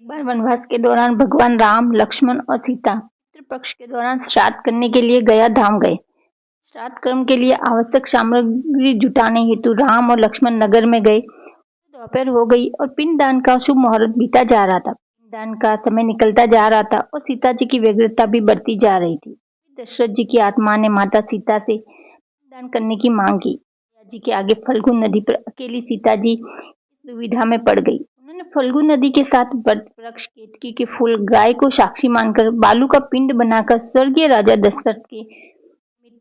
बार वनवास के दौरान भगवान राम, लक्ष्मण और सीता पितृ पक्ष के दौरान श्राद्ध करने के लिए गया धाम गए। श्राद्ध कर्म के लिए आवश्यक सामग्री जुटाने हेतु राम और लक्ष्मण नगर में गए। दोपहर हो गई और पिंडदान का शुभ मुहूर्त बीता जा रहा था। पिंडदान का समय निकलता जा रहा था और सीता जी की व्यग्रता भी बढ़ती जा रही थी। दशरथ जी की आत्मा ने माता सीता से पिंडदान करने की मांग की। सीता जी के आगे फल्गु नदी पर अकेली सीता जी दुविधा में पड़ गई। उन्होंने फल्गु नदी के साथ वट वृक्ष, केतकी के फूल, गाय को साक्षी मानकर बालू का पिंड बनाकर स्वर्गीय राजा दशरथ के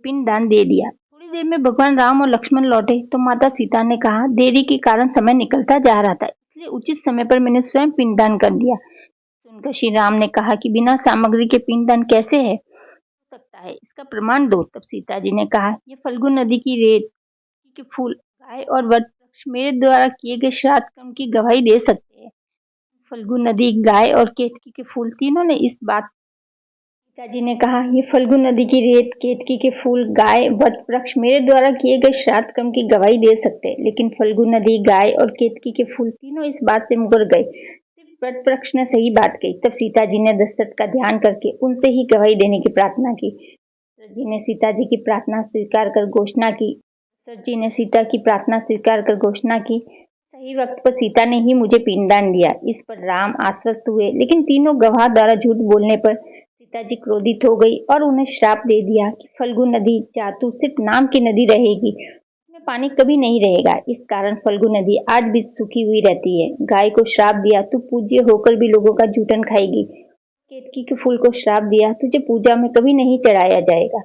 पिंड दान दे दिया। थोड़ी देर में भगवान राम और लक्ष्मण लौटे तो माता सीता ने कहा, देरी के कारण समय निकलता जा रहा था, इसलिए उचित समय पर मैंने स्वयं पिंडदान कर दिया। सुनकर श्री राम ने कहा कि बिना सामग्री के पिंडदान कैसे है हो सकता है, इसका प्रमाण दो। तब सीता जी ने कहा, ये फल्गु नदी की रेत के फूल, गाय और वट वृक्ष मेरे द्वारा किए गए श्राद्ध कर्म की गवाही दे सकते हैं। फल्गु नदी, गाय और केतकी के फूल तीनों ने इस बात। पिताजी ने कहा, ये फल्गु नदी की रेत, केतकी के फूल, गाय, वट वृक्ष मेरे द्वारा किए गए श्राद्ध कर्म की गवाही दे सकते हैं, लेकिन फल्गु नदी, गाय और केतकी के फूल तीनों इस बात से मुकर गए। सिर्फ वट वृक्ष ने सही बात कही। तब सीता जी ने दशरथ का ध्यान करके उनसे ही गवाही देने की प्रार्थना की। दशरथ जी ने सीता जी की प्रार्थना स्वीकार कर घोषणा की। दशरथ जी ने सीता की प्रार्थना स्वीकार कर घोषणा की, सही वक्त पर सीता ने ही मुझे पिंडदान दिया। इस पर राम आश्वस्त हुए, लेकिन तीनों गवाह द्वारा झूठ बोलने पर सीता जी क्रोधित हो गई और उन्हें श्राप दे दिया कि फल्गु नदी जातु सिर्फ नाम की नदी रहेगी, उसमें पानी कभी नहीं रहेगा। इस कारण फल्गु नदी आज भी सूखी हुई रहती है। गाय को श्राप दिया, तू पूज्य होकर भी लोगों का जूठन खाएगी। केतकी के फूल को श्राप दिया, तुझे पूजा में कभी नहीं चढ़ाया जाएगा।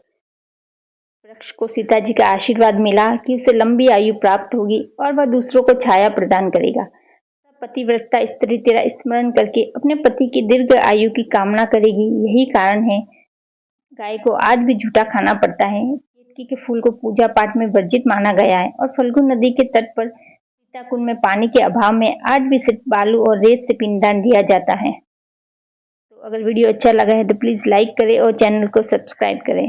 वृक्ष को सीता जी का आशीर्वाद मिला कि उसे लंबी आयु प्राप्त होगी और वह दूसरों को छाया प्रदान करेगा। पतिव्रता स्त्री तेरा स्मरण करके अपने पति की दीर्घ आयु की कामना करेगी। यही कारण है गाय को आज भी झूठा खाना पड़ता है। केतकी के फूल को पूजा पाठ में वर्जित माना गया है और फल्गु नदी के तट पर सीता कुंड में पानी के अभाव में आज भी सिर्फ बालू और रेत से पिंडदान दिया जाता है। तो अगर वीडियो अच्छा लगा है तो प्लीज लाइक करें और चैनल को सब्सक्राइब करें।